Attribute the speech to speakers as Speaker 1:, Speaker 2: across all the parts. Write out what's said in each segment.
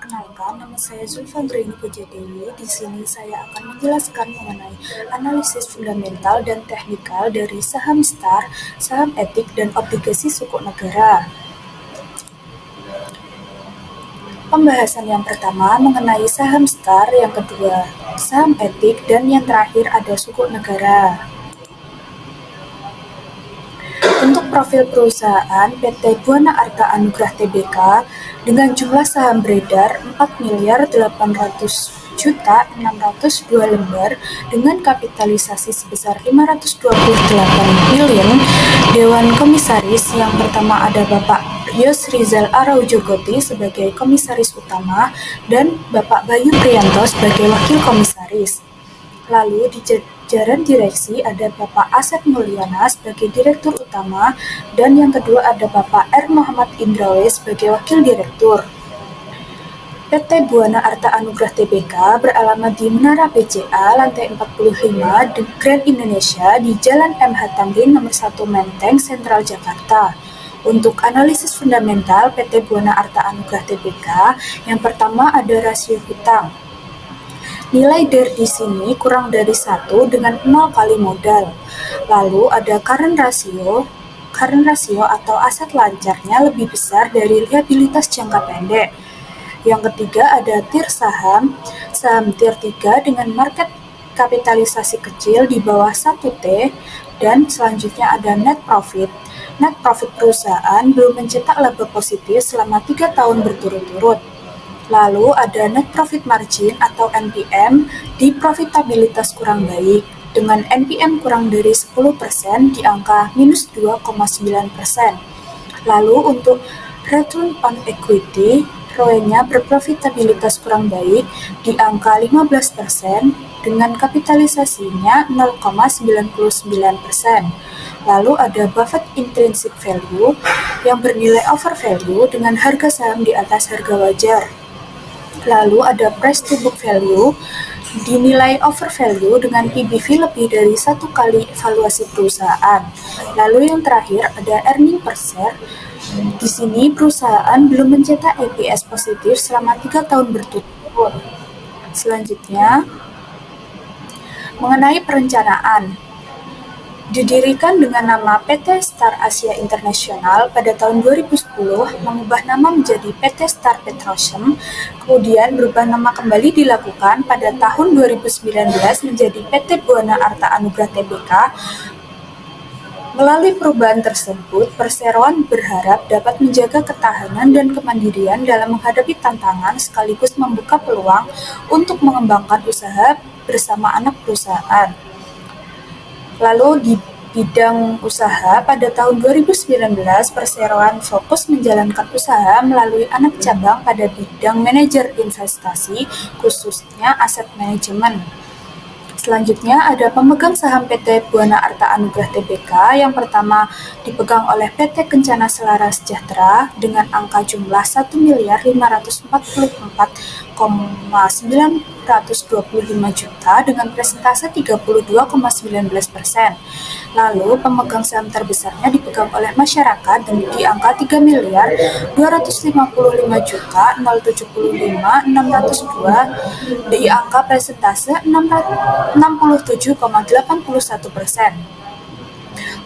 Speaker 1: Perkenalkan, nama saya Zulfa Graini Pujadewi. Di sini saya akan menjelaskan mengenai analisis fundamental dan teknikal dari saham STAR, saham etik, dan obligasi sukuk negara. Pembahasan yang pertama mengenai saham STAR, yang kedua saham etik, dan yang terakhir ada sukuk negara. Untuk profil perusahaan, PT Buana Arta Anugrah Tbk dengan jumlah saham beredar 4.800.602 lembar dengan kapitalisasi sebesar 528 miliar. Dewan Komisaris yang pertama ada Bapak Yos Rizal Araujogoti sebagai Komisaris Utama dan Bapak Bayu Priyanto sebagai Wakil Komisaris. Lalu di jajaran direksi ada Bapak Asep Mulyana sebagai Direktur Utama dan yang kedua ada Bapak R. Muhammad Indrawe sebagai Wakil Direktur. PT Buana Arta Anugrah Tbk beralamat di Menara BCA lantai 45 di Grand Indonesia di Jalan MH Tamrin nomor 1 Menteng, Sentral Jakarta. Untuk analisis fundamental PT Buana Arta Anugrah Tbk, yang pertama ada rasio hutang. Nilai DER di sini kurang dari 1 dengan 0 kali modal. Lalu ada current ratio atau aset lancarnya lebih besar dari liabilitas jangka pendek. Yang ketiga ada tier saham tier 3 dengan market kapitalisasi kecil di bawah 1T, dan selanjutnya ada net profit. Net profit perusahaan belum mencetak laba positif selama 3 tahun berturut-turut. Lalu ada net profit margin atau NPM di profitabilitas kurang baik, dengan NPM kurang dari 10% di angka minus 2,9%. Lalu untuk return on equity, ROE-nya berprofitabilitas kurang baik di angka 15% dengan kapitalisasinya 0,99%. Lalu ada Buffett Intrinsic Value yang bernilai over value dengan harga saham di atas harga wajar. Lalu ada price to book value dinilai over value dengan PBV lebih dari 1 kali evaluasi perusahaan. Lalu yang terakhir ada earning per share. Di sini perusahaan belum mencetak EPS positif selama 3 tahun berturut-turut. Selanjutnya mengenai perencanaan. Didirikan dengan nama PT STAR Asia Internasional pada tahun 2010, mengubah nama menjadi PT STAR Petrochem, kemudian berubah nama kembali dilakukan pada tahun 2019 menjadi PT Buana Arta Anugrah Tbk. Melalui perubahan tersebut, perseroan berharap dapat menjaga ketahanan dan kemandirian dalam menghadapi tantangan sekaligus membuka peluang untuk mengembangkan usaha bersama anak perusahaan. Lalu di bidang usaha, pada tahun 2019, perseroan fokus menjalankan usaha melalui anak cabang pada bidang manajer investasi, khususnya aset manajemen. Selanjutnya ada pemegang saham PT Buana Arta Anugrah Tbk. Yang pertama dipegang oleh PT Kencana Selara Sejahtera dengan angka jumlah 1.544,925 juta dengan persentase 32,19%. Lalu pemegang saham terbesarnya dipegang oleh masyarakat dan di angka 3.255.075.602 di angka persentase 67,81%.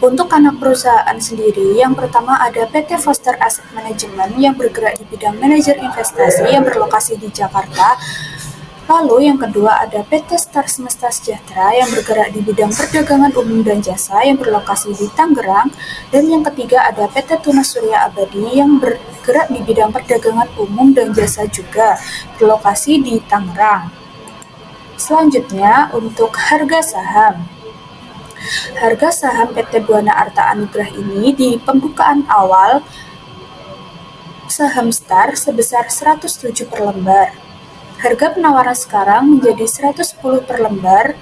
Speaker 1: Untuk anak perusahaan sendiri, yang pertama ada PT Foster Asset Management yang bergerak di bidang manajer investasi yang berlokasi di Jakarta. Lalu yang kedua ada PT STAR Semesta Sejahtera yang bergerak di bidang perdagangan umum dan jasa yang berlokasi di Tangerang. Dan yang ketiga ada PT Tunas Surya Abadi yang bergerak di bidang perdagangan umum dan jasa juga berlokasi di Tangerang. Selanjutnya untuk harga saham. Harga saham PT Buana Arta Anugrah ini di pembukaan awal saham STAR sebesar 107 per lembar. Harga penawaran sekarang menjadi 110 per lembar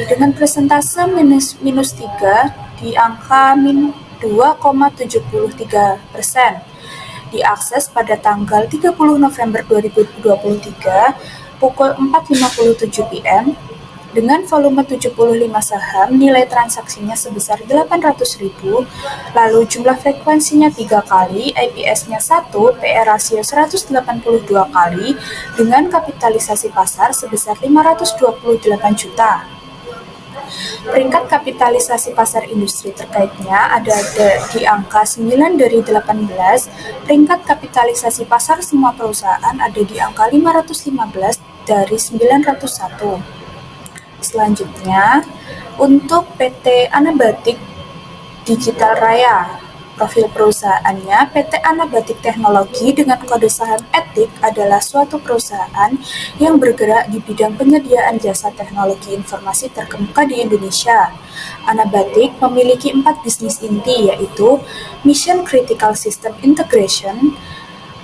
Speaker 1: dengan persentase minus 3 di angka min 2,73%. Diakses pada tanggal 30 November 2023 pukul 4.57 PM Dengan volume 75 saham, nilai transaksinya sebesar 800.000, lalu jumlah frekuensinya 3 kali, IPS-nya 1, PE rasio 182 kali, dengan kapitalisasi pasar sebesar 528 juta. Peringkat kapitalisasi pasar industri terkaitnya ada di angka 9 dari 18, peringkat kapitalisasi pasar semua perusahaan ada di angka 515 dari 901. Selanjutnya, untuk PT Anabatik Digital Raya, profil perusahaannya PT Anabatik Teknologi dengan kode saham etik adalah suatu perusahaan yang bergerak di bidang penyediaan jasa teknologi informasi terkemuka di Indonesia. Anabatik memiliki 4 bisnis inti, yaitu Mission Critical System Integration,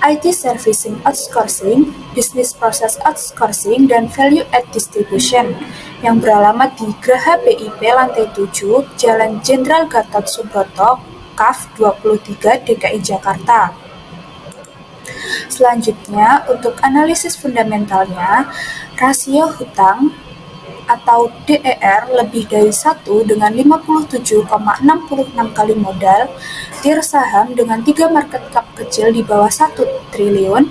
Speaker 1: IT Servicing Outsourcing, Business Process Outsourcing, dan Value Add Distribution, yang beralamat di Graha BIP Lantai 7, Jalan Jenderal Gatot Subroto, KAF 23 DKI Jakarta. Selanjutnya, untuk analisis fundamentalnya, rasio hutang atau DER lebih dari 1 dengan 57,66 kali modal, tier saham dengan 3 market cap kecil di bawah 1 triliun,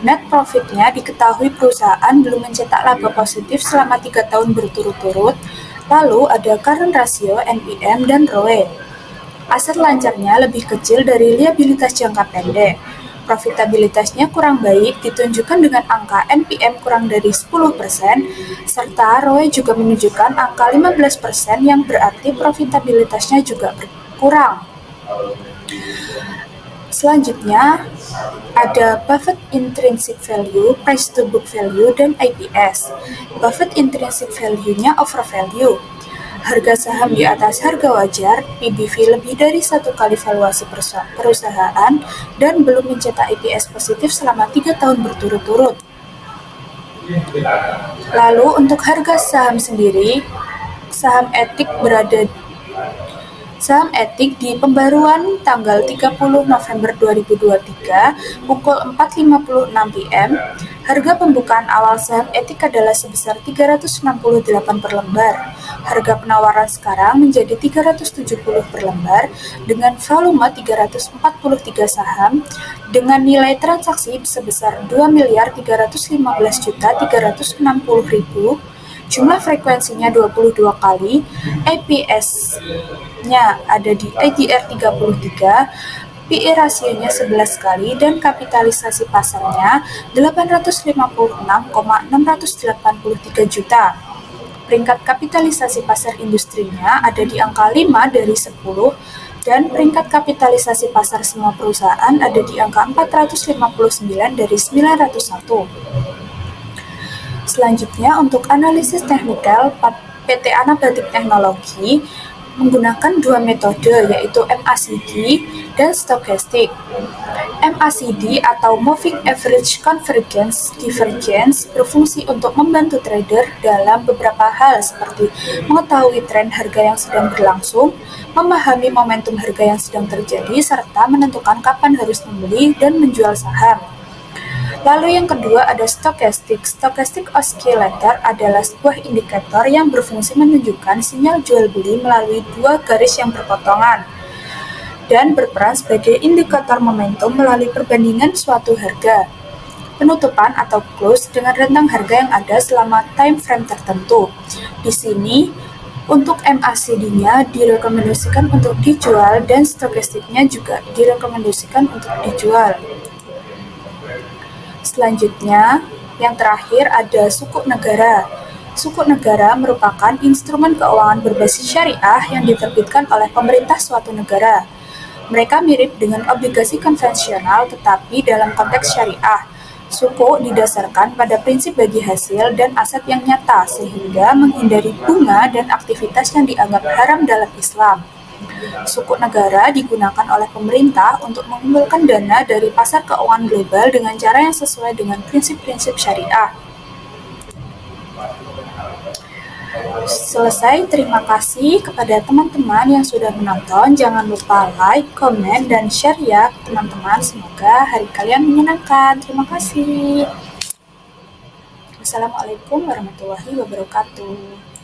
Speaker 1: net profitnya diketahui perusahaan belum mencetak laba positif selama 3 tahun berturut-turut, lalu ada current ratio, NPM, dan ROE. Aset lancarnya lebih kecil dari liabilitas jangka pendek. Profitabilitasnya kurang baik ditunjukkan dengan angka NPM kurang dari 10%, serta ROE juga menunjukkan angka 15% yang berarti profitabilitasnya juga berkurang. Selanjutnya, ada Buffett Intrinsic Value, Price to Book Value, dan IPS. Buffett Intrinsic Value-nya overvalue. Harga saham di atas harga wajar, PBV lebih dari 1 kali valuasi perusahaan, dan belum mencetak IPS positif selama 3 tahun berturut-turut. Lalu untuk harga saham sendiri, saham etik di pembaruan tanggal 30 November 2023 pukul 4.56 PM, harga pembukaan awal saham etik adalah sebesar 368 per lembar. Harga penawaran sekarang menjadi 370 per lembar dengan volume 343 saham dengan nilai transaksi sebesar 2.315.360.000. Jumlah frekuensinya 22 kali, IPS-nya ada di IDR 33, PE rasionya 11 kali, dan kapitalisasi pasarnya 856,683 juta. Peringkat kapitalisasi pasar industrinya ada di angka 5 dari 10, dan peringkat kapitalisasi pasar semua perusahaan ada di angka 459 dari 901. Selanjutnya, untuk analisis teknikal, PT Anabatik Teknologi menggunakan 2 metode, yaitu MACD dan Stochastic. MACD atau Moving Average Convergence Divergence berfungsi untuk membantu trader dalam beberapa hal seperti mengetahui tren harga yang sedang berlangsung, memahami momentum harga yang sedang terjadi, serta menentukan kapan harus membeli dan menjual saham. Lalu yang kedua ada Stochastic. Stochastic Oscillator adalah sebuah indikator yang berfungsi menunjukkan sinyal jual beli melalui 2 garis yang berpotongan dan berperan sebagai indikator momentum melalui perbandingan suatu harga, penutupan atau close dengan rentang harga yang ada selama time frame tertentu. Di sini untuk MACD-nya direkomendasikan untuk dijual dan Stochastic-nya juga direkomendasikan untuk dijual. Selanjutnya, yang terakhir ada sukuk negara. Sukuk negara merupakan instrumen keuangan berbasis syariah yang diterbitkan oleh pemerintah suatu negara. Mereka mirip dengan obligasi konvensional tetapi dalam konteks syariah. Sukuk didasarkan pada prinsip bagi hasil dan aset yang nyata sehingga menghindari bunga dan aktivitas yang dianggap haram dalam Islam. Sukuk negara digunakan oleh pemerintah untuk mengumpulkan dana dari pasar keuangan global dengan cara yang sesuai dengan prinsip-prinsip syariah. Selesai, terima kasih kepada teman-teman yang sudah menonton. Jangan lupa like, komen, dan share ya teman-teman. Semoga hari kalian menyenangkan. Terima kasih. Wassalamualaikum warahmatullahi wabarakatuh.